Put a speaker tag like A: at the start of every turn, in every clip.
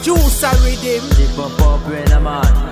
A: Juice a rhythm.
B: Dip up when I'm on.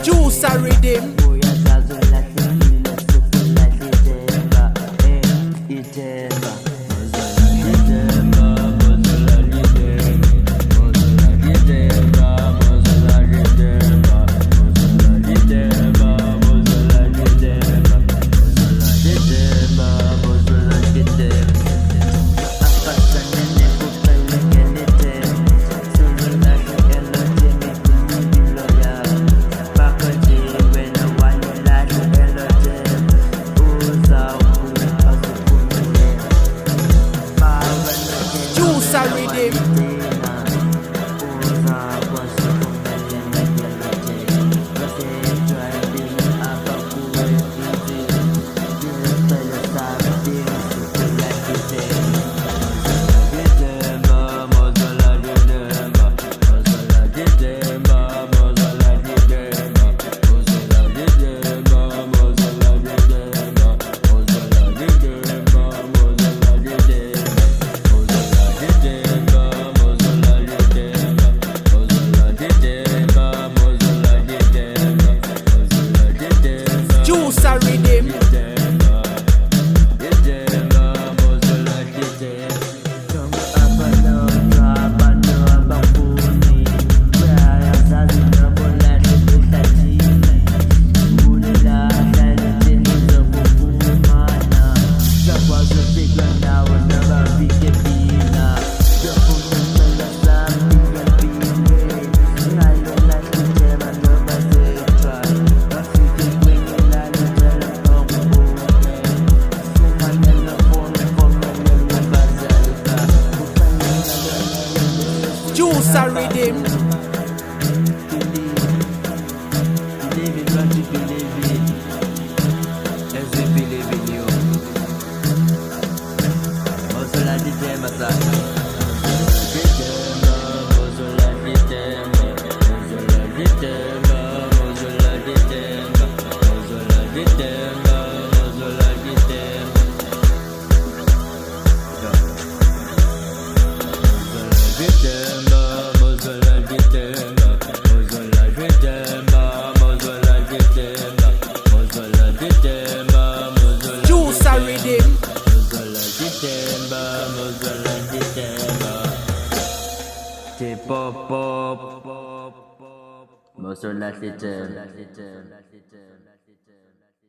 A: Juice a rhythm. Juice a rhythm. Juice a rhythm. Juice a rhythm.
B: Believe it, what you believe in. As we believe in you. Also like the Ithemba song.
A: Juice a rhythm.
B: Pop, pop, pop, pop, pop, pop,